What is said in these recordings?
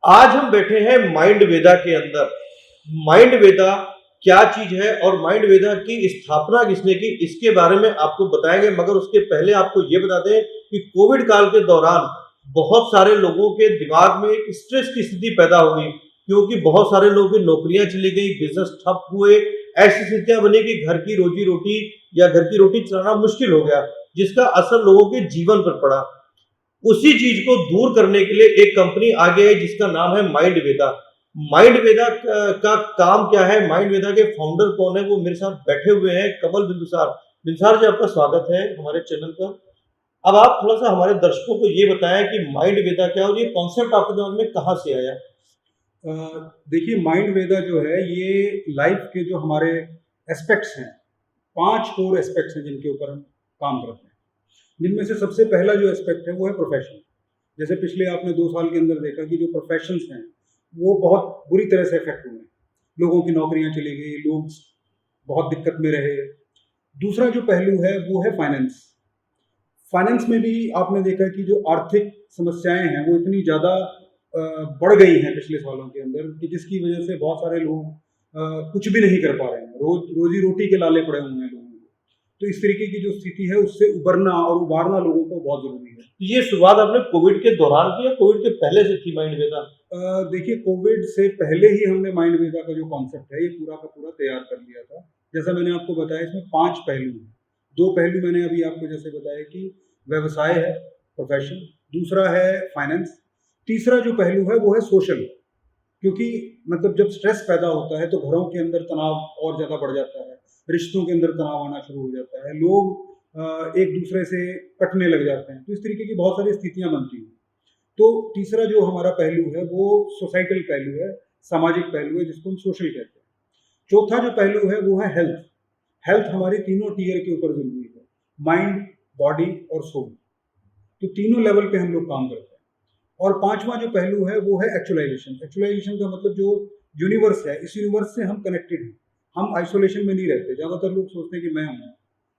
आज हम बैठे हैं माइंड वेदा के अंदर। माइंड वेदा क्या चीज है और माइंड वेदा की स्थापना किसने की, इसके बारे में आपको बताएंगे। मगर उसके पहले आपको ये बता दें कि कोविड काल के दौरान बहुत सारे लोगों के दिमाग में एक स्ट्रेस की स्थिति पैदा हो गई, क्योंकि बहुत सारे लोगों की नौकरियां चली गई, बिजनेस ठप हुए। ऐसी स्थितियां बनी कि घर की रोजी रोटी या घर की रोटी चलाना मुश्किल हो गया, जिसका असर लोगों के जीवन पर पड़ा। उसी चीज को दूर करने के लिए एक कंपनी आगे है जिसका नाम है माइंड वेदा। माइंड वेदा का काम क्या है, माइंड वेदा के फाउंडर कौन है, वो मेरे साथ बैठे हुए हैं कमल बिंदुसार। बिंदुसार जी, आपका स्वागत है हमारे चैनल पर। अब आप थोड़ा सा हमारे दर्शकों को ये बताएं कि माइंड वेदा क्या है और ये कॉन्सेप्ट आपके दिमाग में कहाँ से आया। अ, देखिए, माइंड वेदा जो है ये लाइफ के जो हमारे एस्पेक्ट्स हैं, 5 कोर एस्पेक्ट्स हैं जिनके ऊपर हम काम करते हैं। जिनमें से सबसे पहला जो एस्पेक्ट है वो है प्रोफेशन। जैसे पिछले आपने 2 साल के अंदर देखा कि जो प्रोफेशंस हैं वो बहुत बुरी तरह से इफेक्ट हुए हैं। लोगों की नौकरियां चली गई, लोग बहुत दिक्कत में रहे। दूसरा जो पहलू है वो है फाइनेंस। फाइनेंस में भी आपने देखा कि जो आर्थिक समस्याएं हैं वो इतनी ज़्यादा बढ़ गई हैं पिछले सालों के अंदर कि जिसकी वजह से बहुत सारे लोग कुछ भी नहीं कर पा रहे हैं, रोजी रोटी के लाले पड़े हुए हैं लोगों को। तो इस तरीके की जो स्थिति है उससे उबरना और उबारना लोगों को बहुत जरूरी है। ये शुरुआत आपने कोविड के दौरान की या कोविड के पहले से थी माइंड वेदा? देखिए, कोविड से पहले ही हमने माइंड वेदा का जो कॉन्सेप्ट है ये पूरा का पूरा तैयार कर लिया था। जैसा मैंने आपको बताया, इसमें 5 पहलू हैं। 2 पहलू मैंने अभी आपको जैसे बताया कि व्यवसाय है, प्रोफेशन। दूसरा है फाइनेंस। तीसरा जो पहलू है वो है सोशल। क्योंकि मतलब जब स्ट्रेस पैदा होता है तो घरों के अंदर तनाव और ज़्यादा बढ़ जाता है, रिश्तों के अंदर तनाव आना शुरू हो जाता है, लोग एक दूसरे से कटने लग जाते हैं। तो इस तरीके की बहुत सारी स्थितियां बनती हैं। तो तीसरा जो हमारा पहलू है वो सोसाइटल पहलू है, सामाजिक पहलू है, जिसको हम सोशल कहते हैं। चौथा जो पहलू है वो है हेल्थ। हेल्थ हमारी तीनों टीयर के ऊपर जरूरी है, माइंड, बॉडी और सोल। तो तीनों लेवल पे हम लोग काम करते हैं। और पांचवा जो पहलू है वो है एक्चुअलाइजेशन। एक्चुअलाइजेशन का मतलब जो यूनिवर्स है, इस यूनिवर्स से हम कनेक्टेड हैं। हम आइसोलेशन में नहीं रहते। ज़्यादातर लोग सोचते हैं कि मैं हूँ,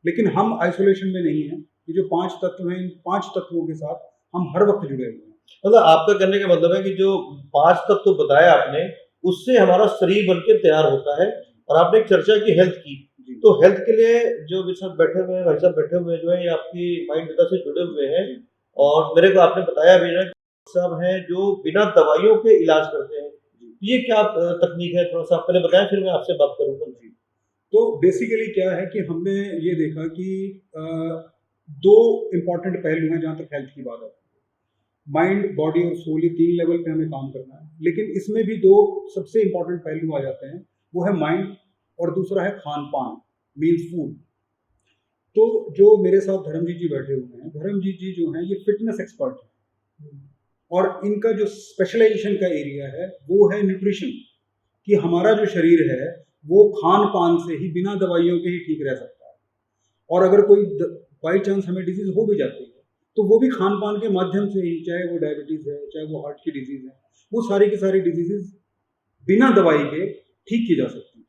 लेकिन हम आइसोलेशन में नहीं हैं। ये जो 5 तत्व हैं, इन 5 तत्वों के साथ हम हर वक्त जुड़े हुए हैं। मतलब आपका कहने का मतलब है कि जो 5 तत्व तो बताया आपने, उससे हमारा शरीर बन के तैयार होता है। और आपने एक चर्चा की हेल्थ की, जी। तो हेल्थ के लिए जो भी सब बैठे हुए हैं, भाई साहब बैठे हुए हैं, जो है ये आपकी माइंड वेदा से जुड़े हुए हैं। जी। और मेरे को आपने बताया भी ना कि सब हैं जो बिना दवाइयों के इलाज करते हैं। जी। ये क्या तकनीक है, थोड़ा-सा आप पहले बताएँ, फिर मैं आपसे बात करूँगा। जी। तो बेसिकली क्या है कि हमने ये देखा कि 2 इम्पोर्टेंट पहलू हैं जहाँ तक हेल्थ की बात आती है। माइंड, बॉडी और सोल, ये 3 लेवल पे हमें काम करना है। लेकिन इसमें भी 2 सबसे इम्पोर्टेंट पहलू आ जाते हैं। वो है माइंड और दूसरा है खान-पान, मीन्स फूड। तो जो मेरे साथ धर्मजीत जी बैठे हुए हैं, धर्मजीत जी जो हैं ये फिटनेस एक्सपर्ट हैं। और इनका जो स्पेशलाइजेशन का एरिया है वो है न्यूट्रिशन। कि हमारा जो शरीर है वो खान-पान से ही, बिना दवाइयों के ही ठीक रह सकता है। और अगर कोई बाई चांस हमें डिजीज़ हो भी जाती है, तो वो भी खान-पान के माध्यम से ही, चाहे वो डायबिटीज़ है, चाहे वो हार्ट की डिजीज़ है, वो सारी की सारी डिजीज़ेज़ बिना दवाई के ठीक की जा सकती हैं।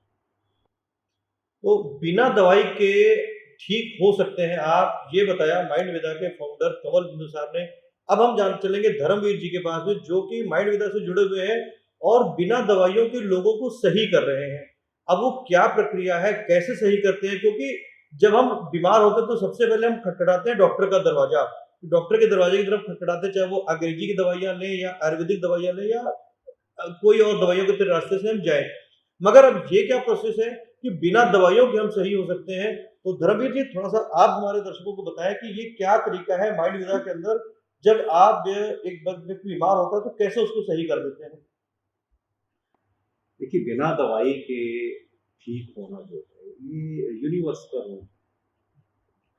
तो बिना दवाई के ठीक हो सकते हैं आप, ये बताया माइंड वेदा के फाउंडर कमल बिंदु साहब ने। अब हम जान चलेंगे धर्मवीर जी के पास में, जो कि माइंड वेदा से जुड़े हुए हैं और बिना दवाइयों के लोगों को सही कर रहे हैं। अब वो क्या प्रक्रिया है, कैसे सही करते हैं, क्योंकि जब हम बीमार होते हैं तो सबसे पहले हम खटखटाते हैं डॉक्टर का दरवाजा। डॉक्टर के दरवाजे की तरफ खटखटाते हैं, चाहे वो अंग्रेजी की दवाइयाँ लें या आयुर्वेदिक दवाइयाँ लें या कोई और दवाइयों के रास्ते से हम जाएँ। मगर अब ये क्या प्रोसेस है कि बिना दवाइयों के हम सही हो सकते हैं। तो धर्मवीर जी, थोड़ा-सा आप हमारे दर्शकों को बताएँ कि ये क्या तरीका है माइंड वेदा के अंदर, जब आप एक व्यक्ति बीमार होता है तो कैसे उसको सही कर देते हैं? देखिए, बिना दवाई के ठीक होना जो है, ये यूनिवर्स का रूल है,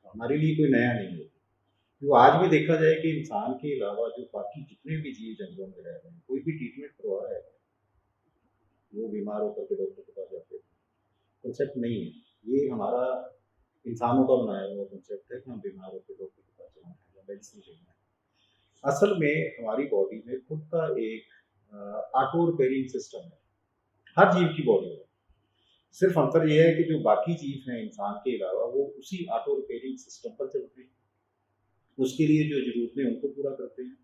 हमारे लिए कोई नया नहीं है। जो आज भी देखा जाए कि इंसान के अलावा जो बाकी जितने भी जीव जंगलों में रह रहे हैं, कोई भी ट्रीटमेंट करवा रहा है, वो बीमार होकर के डॉक्टर के पास जाते हैं। कॉन्सेप्ट नहीं है, ये हमारा इंसानों का बनाया हुआ कॉन्सेप्ट है कि हम बीमार होकर डॉक्टर के पास जाना है या मेडिसिन लेना है। असल में हमारी बॉडी में खुद का एक ऑटो रिपेयरिंग सिस्टम है, हर जीव की बॉडी में। सिर्फ अंतर ये है कि जो बाकी जीव हैं इंसान के अलावा, वो उसी ऑटो रिपेयरिंग सिस्टम पर चलते हैं, उसके लिए जो ज़रूरतें उनको पूरा करते हैं।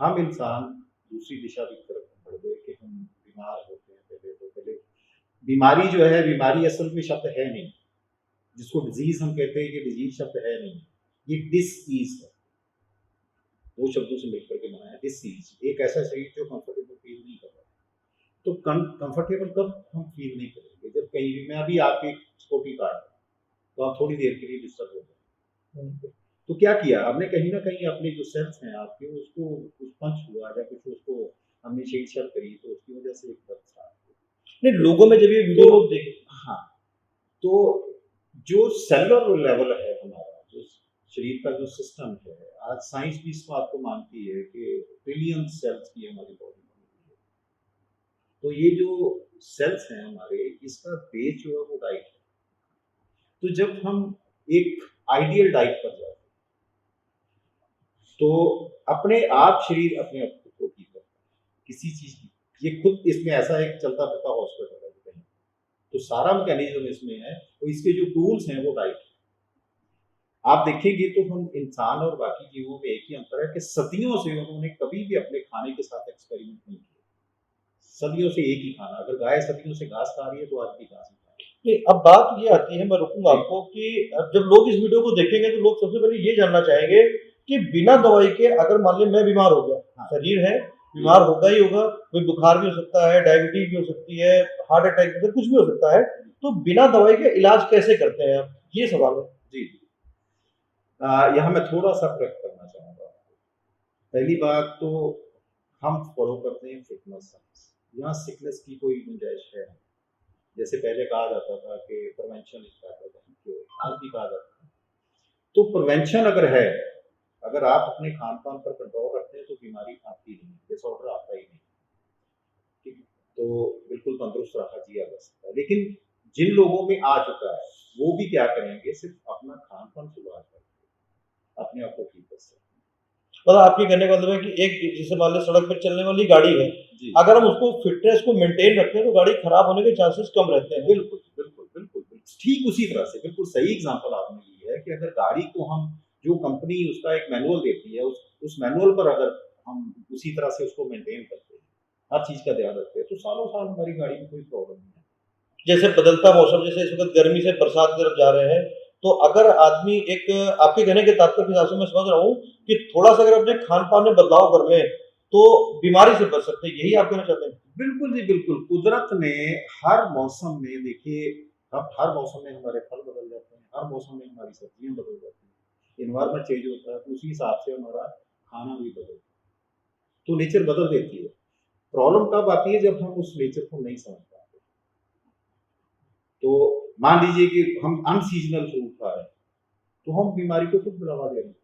हम इंसान दूसरी दिशा की तरफ पड़ गए कि हम बीमार होते हैं। पहले बीमारी जो है, बीमारी असल में शब्द है नहीं, जिसको डिजीज हम कहते हैं, ये डिजीज शब्द है नहीं, ये डिसईज है। दो शब्दों से मिलकर के बनाया डिसईज, एक ऐसा शरीर जो कंफर्टेबल फील नहीं कर रहा। तो कंफर्टेबल कब हम फील नहीं करेंगे? जब कहीं भी, मैं अभी आपकी स्कूटी काट रहा हूं, तो आप थोड़ी देर के लिए डिस्टर्ब हो जाए। तो क्या किया आपने? कहीं ना कहीं अपने जो सेल्स हैं आपके, उसको कुछ पंच हुआ या कुछ उसको हमने छेड़छाड़ करी, तो उसकी वजह से एक दर्द स्टार्ट हुआ। नहीं, लोगों में जब ये वीडियो तो लोग देख, हाँ, तो जो सेलुलर लेवल है हमारा, जो शरीर का जो सिस्टम है, आज साइंस भी इस बात को मानती है कि ट्रिलियन सेल्स की हमारी बॉडी में है। तो ये जो सेल्स हैं हमारे, इसका बेस जो है वो डाइट है। तो जब हम एक आइडियल डाइट पर जाते हैं, तो अपने आप शरीर अपने आप को ठीक करता है किसी चीज की। ये खुद इसमें ऐसा एक चलता फिरता हॉस्पिटल है कहीं, तो सारा मैकेनिज्म इसमें है। तो इसके जो टूल्स हैं वो डाइट है। आप देखेंगे तो हम इंसान और बाकी जीवों में एक ही अंतर है कि सदियों से उन्होंने कभी भी अपने खाने के साथ एक्सपेरिमेंट नहीं किया। सदियों से एक ही खाना, अगर गाय सदियों से घास खा रही है तो आज भी घास ही खा रही नहीं, अब बात ये आती है, मैं रोकूंगा आपको, कि अब जब लोग इस वीडियो को देखेंगे तो लोग सबसे पहले ये जानना चाहेंगे कि बिना दवाई के, अगर मान लीजिए मैं बीमार हो गया, हाँ। शरीर है, बीमार होगा ही होगा, कोई बुखार भी हो सकता है, डायबिटीज भी हो सकती है, हार्ट अटैक भी, कुछ भी हो सकता है, तो बिना दवाई के इलाज कैसे करते हैं आप, ये सवाल है। जी। यहाँ मैं थोड़ा सा करेक्ट करना चाहूँगा। पहली बात तो हम फॉलो करते हैं फिटनेस साइंस, यहाँ सिकनेस की कोई गुंजाइश है नहीं। जैसे पहले कहा जाता था कि prevention is better than cure, आज भी कहा जाता है। तो प्रिवेंशन अगर है, अगर आप अपने खान पान पर कंट्रोल रखते हैं, तो बीमारी आती नहीं, डिसऑर्डर आता ही नहीं। ठीक है? तो बिल्कुल तंदुरुस्त रखा जिया जा सकता है। लेकिन जिन लोगों में आ चुका है, वो भी क्या करेंगे? सिर्फ अपना खान पान सुधार करके अपने आप को ठीक कर सकते मतलब आपके कहने का मतलब है कि एक, जैसे मान लो सड़क पर चलने वाली गाड़ी है, हैं। जी, अगर हम उसको फिटनेस को मेंटेन रखते हैं तो गाड़ी खराब होने के चांसेस कम रहते हैं। बिल्कुल, बिल्कुल, बिल्कुल, बिल्कुल। ठीक उसी तरह से, बिल्कुल सही एग्ज़ाम्पल आपने ली है कि अगर गाड़ी को हम, जो कंपनी उसका एक मैनुअल देती है, उस मैनुअल पर अगर हम उसी तरह से उसको मेंटेन करते हैं, हर चीज़ का ध्यान रखते हैं, तो सालों-साल हमारी गाड़ी में कोई प्रॉब्लम नहीं है। जैसे बदलता मौसम, जैसे इस वक्त गर्मी से बरसात की तरफ जा रहे हैं, तो अगर आदमी एक, आपके कहने के तात्पर्य के हिसाब से मैं समझ रहा हूँ कि थोड़ा सा अगर अपने खान पान में बदलाव कर लें तो बीमारी से बच सकते हैं, यही आप कहना चाहते हैं? बिल्कुल जी, बिल्कुल। कुदरत ने हर मौसम में, देखिए, अब हर मौसम में हमारे फल बदल जाते हैं, हर मौसम में हमारी सब्जियाँ बदल जाती हैं। एनवायरनमेंट चेंज होता है, तो उसी हिसाब से हमारा खाना भी बदलता है। तो नेचर बदल देती है। प्रॉब्लम कब आती है? जब हम उस नेचर को नहीं समझ पाते। तो मान लीजिए कि हम अनसीजनल फ्रूट खा रहे हैं, तो हम बीमारी को खुद बढ़ावा दे रहे हैं।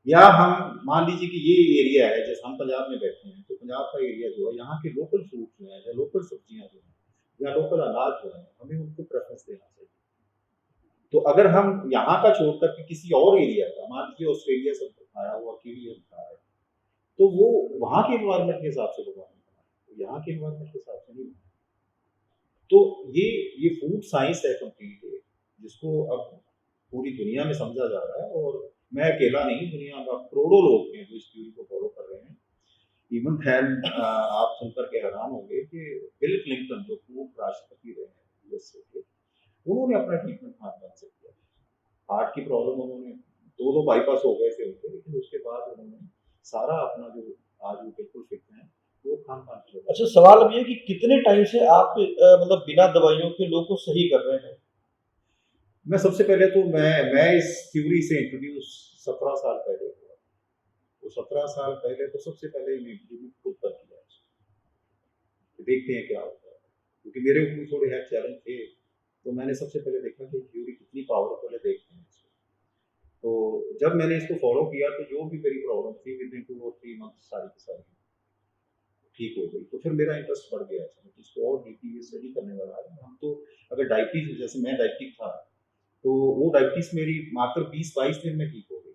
या हम मान लीजिए कि ये एरिया है, जैसे हम पंजाब में बैठे हैं, तो पंजाब का एरिया जो है, यहाँ के लोकल फ्रूट जो है या लोकल सब्जियां जो है या लोकल अनाज जो है, हमें उनको प्रेफरेंस देना चाहिए। तो अगर हम यहाँ का छोड़ करके किसी और एरिया का, मान लीजिए ऑस्ट्रेलिया से आया हुआ कीवी हम खा रहे हैं, तो वो वहाँ के एनवायरनमेंट के हिसाब से भगवान ने बनाया, तो यहाँ के एनवायरनमेंट के हिसाब से नहीं बनाया। तो ये फूड साइंस है कंप्लीट, जिसको अब पूरी दुनिया में समझा जा रहा है। और मैं अकेला नहीं, दुनिया में अब करोड़ों लोग हैं जो इस थ्योरी को फॉलो कर रहे हैं। इवन देन आप सुनकर के हैरान होंगे कि बिल क्लिंटन, जो पूर्व राष्ट्रपति रहे हैं यूएसए के, उन्होंने अपना ट्रीटमेंट खानपान से किया। हार्ट की प्रॉब्लम, उन्होंने दो बाईपास हो गए थे उनके, लेकिन उसके बाद उन्होंने सारा अपना जो, आज वो बिल्कुल फिट हैं, वो खान-पान की वजह अच्छा, से। सवाल अब ये है कि कितने टाइम से आप मतलब बिना दवाइयों के लोग को सही कर रहे हैं? मैं सबसे पहले तो मैं इस थ्योरी से इंट्रोड्यूस 17 साल पहले हुआ। तो 17 साल पहले तो सबसे पहले मैं इंप्लीमेंट खुद पर किया उसको। देखते हैं क्या होता है। क्योंकि मेरे ऊपर थोड़े हेल्थ चैलेंज थे, तो मैंने सबसे पहले देखा कि थ्योरी कितनी पावरफुल है, देखते हैं इसको। तो जब मैंने इसको फॉलो किया, तो जो भी मेरी प्रॉब्लम थी, विदिन 2 और 3 मंथ्स सारी की सारी ठीक हो गई। तो फिर मेरा इंटरेस्ट बढ़ गया इसमें, कि इसको और डीपली स्टडी करने लगा। हम तो, अगर डायबिटीज, जैसे मैं डायबिटिक था, तो वो डायबिटीज मेरी मात्र 20-22 दिन में ठीक हो गई।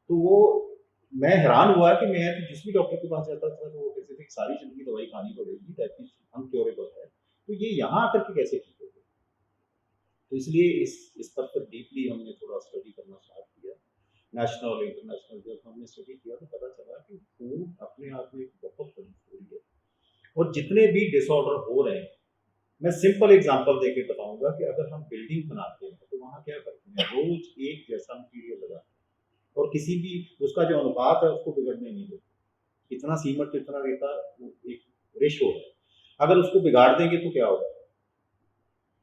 तो वो, मैं हैरान हुआ कि मैं तो जिस भी डॉक्टर के पास जाता था, तो वो कहते थे कि सारी जिंदगी दवाई खानी पड़ेगी, डायबिटीज अनक्योरेबल है। तो ये यहाँ आकर के कैसे ठीक हो गई? तो इसलिए इस पर डीपली हमने थोड़ा स्टडी करना स्टार्ट किया। नेशनल और इंटरनेशनल जब हमने स्टडी किया, तो पता चला कि फूड अपने आप में एक बहुत जितने भी डिसऑर्डर हो रहे हैं, मैं सिंपल एग्जांपल देके बताऊंगा कि अगर हम बिल्डिंग बनाते हैं तो वहाँ क्या करते हैं, रोज एक जैसा मटीरियल लगाते हैं और किसी भी उसका जो अनुपात है उसको बिगड़ने नहीं देते। इतना सीमेंट इतना रेता, वो एक रेशो है, अगर उसको बिगाड़ देंगे तो क्या होगा,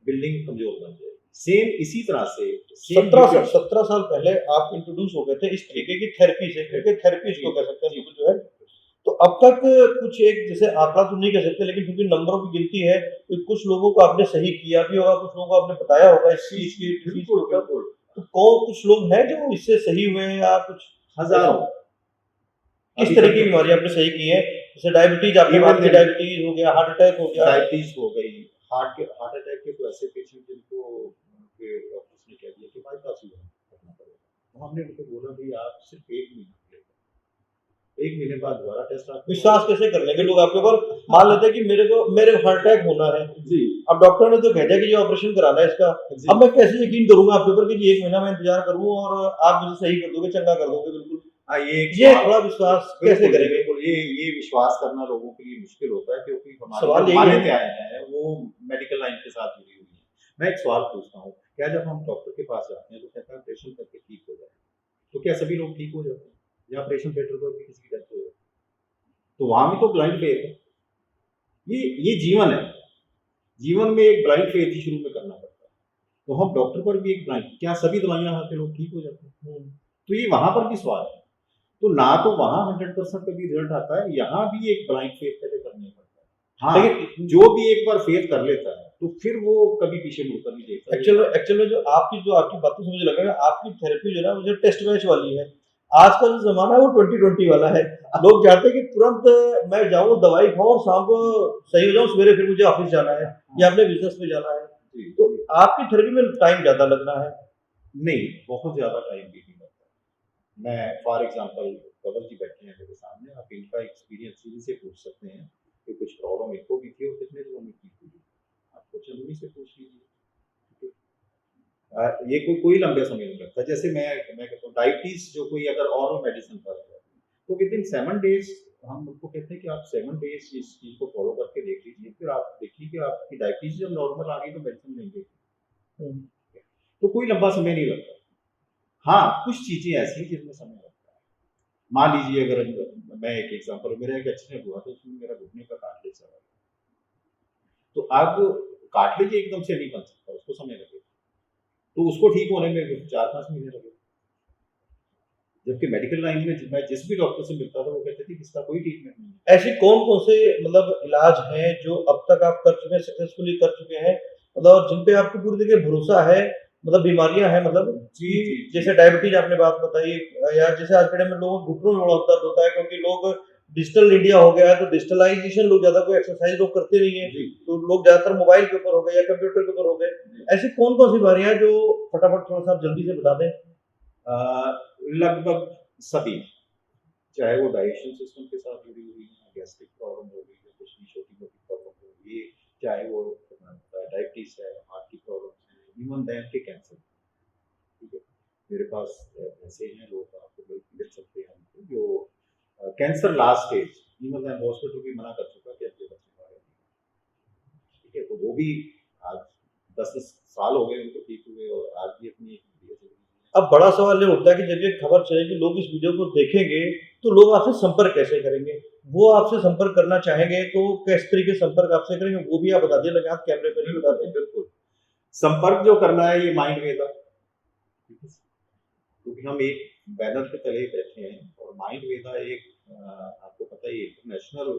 बिल्डिंग कमजोर बन जाएगी। सेम इसी तरह से सेम 17 साल पहले आप इंट्रोड्यूस हो गए थे इस तरीके की थेरेपी से, क्योंकि थेरेपी इसको कह सकते हैं बिल्कुल जो है। तो अब तक कुछ एक जैसे आंकड़ा तो नहीं कह सकते, लेकिन फिर भी नंबरों की गिनती है कि कुछ लोगों को आपने सही किया भी होगा, कुछ लोगों को आपने बताया होगा इस चीज की बिल्कुल बिल्कुल तो कौन कुछ लोग हैं जो इससे सही हुए हैं या कुछ हजारों। किस अभी तरह तक की तो बीमारी आपने सही की है? जैसे डायबिटीज आपने Even बात की, then- डायबिटीज हो गया, हार्ट अटैक हो गया, डायबिटीज हो गई, हार्ट अटैक के तो ऐसे पेशेंट जिनको डॉक्टर्स ने कह दिया कि बाईपास ही करना पड़ेगा, तो हमने उनको बोला भाई आप सिर्फ 1 महीना लें, 1 महीने बाद दोबारा टेस्ट आपको विश्वास कैसे कर लेंगे लोग आपके ऊपर? मान लेते हैं कि मेरे हार्ट अटैक होना है, जी अब डॉक्टर ने तो कह दिया कि ये ऑपरेशन कराना है इसका, जी अब मैं कैसे यकीन करूंगा आपके ऊपर कि जी 1 महीना मैं इंतजार करूं और आप मुझे सही कर दोगे, चंगा कर दोगे बिल्कुल? हाँ, ये थोड़ा विश्वास कैसे बिल्कुल, करेंगे? बिल्कुल, ये विश्वास करना लोगों के लिए मुश्किल होता है क्योंकि हमारी सवाल जो यही है। मान्यताएं हैं वो मेडिकल लाइन के साथ जुड़ी हुई है। मैं एक सवाल पूछता हूँ, क्या जब हम डॉक्टर के पास जाते हैं तो कहता है ऑपरेशन करके ठीक हो जाए, तो क्या सभी लोग ठीक हो जाते हैं या ऑपरेशन थिएटर पर भी किसी की डेथ हो जाती है? तो वहां भी तो ब्लाइंड फेथ है। ये जीवन है, जीवन में एक ब्लाइंड फेथ ही शुरू में करना पड़ता है। तो हम डॉक्टर पर भी एक ब्लाइंड, क्या सभी दवाइयां खाते लोग ठीक हो जाते हैं? तो ये वहां पर भी सवाल है। तो ना तो वहां 100% कभी रिजल्ट आता है, यहाँ भी एक ब्लाइंड फेथ पहले करना पड़ता है। हाँ, लेकिन जो भी एक बार फेथ कर लेता है तो फिर वो कभी पीछे मुड़कर नहीं देखता। एक्चुअल में जो आपकी बातें से मुझे लग रहा है आपकी थेरेपी जो है ना मुझे टेस्ट मैच वाली है। आज का जो जमाना है वो 2020 वाला है। लोग चाहते हैं कि तुरंत मैं जाऊं, दवाई खाऊं और शाम को सही हो जाऊं, सवेरे फिर मुझे ऑफिस जाना है या अपने बिजनेस में जाना है। जी, तो जी। आपकी थेरेपी में टाइम ज्यादा लगना है। नहीं, बहुत ज्यादा टाइम भी नहीं लगता। मैं फॉर एग्जांपल, कवल जी बैठे हैं मेरे सामने, आप इनका एक्सपीरियंस इनसे पूछ सकते हैं कि कुछ प्रॉब्लम इनको भी थी और कितने दिनों में ठीक हुई। आप क्वेश्चन उन्हीं से पूछ लीजिए। ठीक है? ये कोई लंबे समय नहीं लगता। जैसे मैं कहता हूँ डायबिटीज जो कोई अगर और मेडिसिन पर है तो विद इन 7 डेज हम उनको कहते हैं कि आप 7 डेज इस चीज को फॉलो करके देख लीजिए, फिर आप देखिए कि आपकी डायबिटीज जब नॉर्मल आ गई तो मेडिसिन नहीं देखिए, तो कोई लंबा समय नहीं लगता। हाँ, कुछ चीजें ऐसी हैं जिनमें समय लगता है। मान लीजिए अगर मैं एक एग्जांपल, मेरा एक एक्सीडेंट हुआ था उसमें मेरा घुटने का कार्टिलेज चला गया, तो अब कार्टिलेज एकदम से नहीं बन सकता, उसको समय लगेगा, तो उसको ठीक होने में 4-5 महीने लगे। जबकि मेडिकल लाइन में मैं जिस भी डॉक्टर से मिलता था वो कहते थे कि इसका कोई ट्रीटमेंट नहीं है। ऐसे कौन से मतलब इलाज हैं जो अब तक आप कर चुके हैं, सक्सेसफुली कर चुके हैं, मतलब जिन पे आपको पूरी तरीके भरोसा है, मतलब बीमारियां हैं, मतलब जी, जी, जी। जैसे डायबिटीज आपने बात बताई, या जैसे आज के टाइम में लोगों को घुटनों में बड़ा दर्द होता है क्योंकि लोग डिजिटल इंडिया हो गया है, तो डिजिटलाइजेशन लोग ज्यादा कोई एक्सरसाइज लोग करते नहीं है, जी, तो लोग ज्यादातर मोबाइल के ऊपर हो गए या कंप्यूटर के ऊपर हो गए। ऐसी कौन कौन सी बीमारियां हैं जो फटाफट थोड़ा सा आप जल्दी से बता दें? लगभग सभी, चाहे वो डाइजेशन सिस्टम के साथ जुड़ी हुई है, गैस्ट्रिक प्रॉब्लम हो गई है, कुछ भी छोटी मोटी प्रॉब्लम हो गई है, चाहे वो डायबिटीज है, हार्ट की प्रॉब्लम है, इवन दैन के कैंसर। ठीक है, मेरे पास ऐसे हैं लोग, आपको मिल सकते हैं उनको, जो cancer last stage, even then hospital भी मना कर चुका कि आपके बच्चे मारे नहीं। ठीक है, तो वो भी आज 10-10 साल हो गए उनको ठीक हुए और आज भी अपनी अब बड़ा सवाल ये उठता है कि जब ये खबर चलेगी, लोग इस वीडियो को देखेंगे, तो लोग आपसे संपर्क कैसे करेंगे? वो आपसे संपर्क करना चाहेंगे तो किस तरीके से संपर्क आपसे करेंगे, वो भी आप बता दिए, लगे आप कैमरे पर ही बता दें। बिल्कुल संपर्क जो करना है ये माइंड वेदा, क्योंकि हम एक बैनर के तले बैठे हैं और माइंड वेदा एक आपको पता है इंटरनेशनल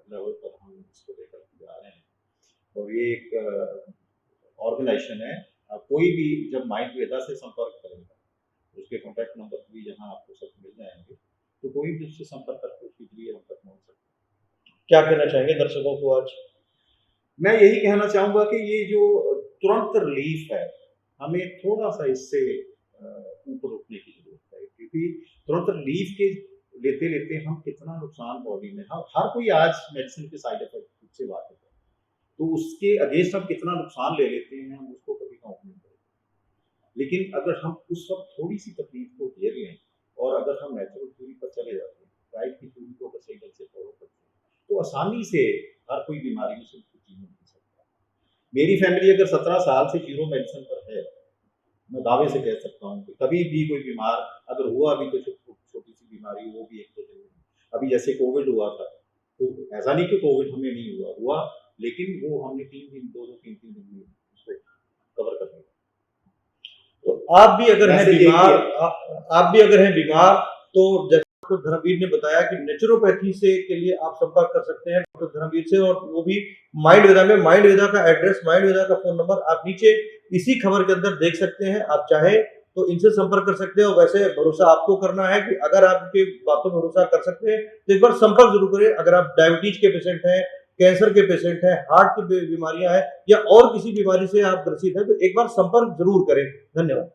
लेवल पर हम इसको लेकर जा रहे हैं और ये एक ऑर्गेनाइजेशन है। कोई भी जब माइंड वेदा से संपर्क करेगा, उसके कॉन्टैक्ट नंबर भी यहाँ आपको सब मिल जाएंगे, तो कोई भी उससे संपर्क करके उसके लिए हम तक पहुँच सकते हैं। क्या कहना चाहेंगे दर्शकों को आज? मैं यही कहना चाहूँगा कि ये जो तुरंत रिलीफ है, हमें थोड़ा सा इससे ऊपर उठने की जरूरत है, क्योंकि तुरंत रिलीफ के लेते लेते हम कितना नुकसान बॉडी में, हर कोई आज मेडिसिन के साइड इफेक्ट से बात करता है, तो उसके अगेंस्ट हम कितना नुकसान ले लेते हैं, हम उसको कभी काउंट नहीं करते। लेकिन अगर हम उस वक्त थोड़ी सी तकलीफ को घेर लें और अगर हम नेचुरल थ्योरी पर चले जाते हैं, राइट की थ्योरी को अगर सही ढंग से फॉलो करते हैं, तो आसानी से हर कोई बीमारी में से जीवन जी सकता है। मेरी फैमिली अगर 17 साल से जीरो मेडिसिन पर है, मैं दावे से कह सकता हूँ कि कभी भी कोई बीमार अगर हुआ भी तो छोटी सी बीमारी, वो भी 1-2 दिन में। अभी जैसे कोविड हुआ था, तो ऐसा नहीं कि कोविड हमें नहीं हुआ, लेकिन वो हमने 3 दिन 2-2 3-3 दिन में उसको कवर कर लिया। तो आप भी अगर हैं वैसे ये बीमार, कि आप भी अगर हैं बीमार, तो जैसे आपको धर्मवीर ने बताया कि नेचुरोपैथी से के लिए आप संपर्क कर सकते हैं डॉक्टर धर्मवीर से, और वो भी माइंड वेदा में। माइंड वेदा का एड्रेस, माइंड वेदा का फोन नंबर आप नीचे इसी खबर के अंदर देख सकते हैं। आप चाहे तो इनसे संपर्क कर सकते हैं। और वैसे भरोसा आपको करना है कि अगर आप इनकी बातों पर भरोसा कर सकते हैं तो एक बार संपर्क जरूर करें। अगर आप डायबिटीज के पेशेंट हैं, कैंसर के पेशेंट हैं, हार्ट की बीमारियां हैं, या और किसी बीमारी से आप ग्रसित हैं, तो एक बार संपर्क जरूर करें। धन्यवाद।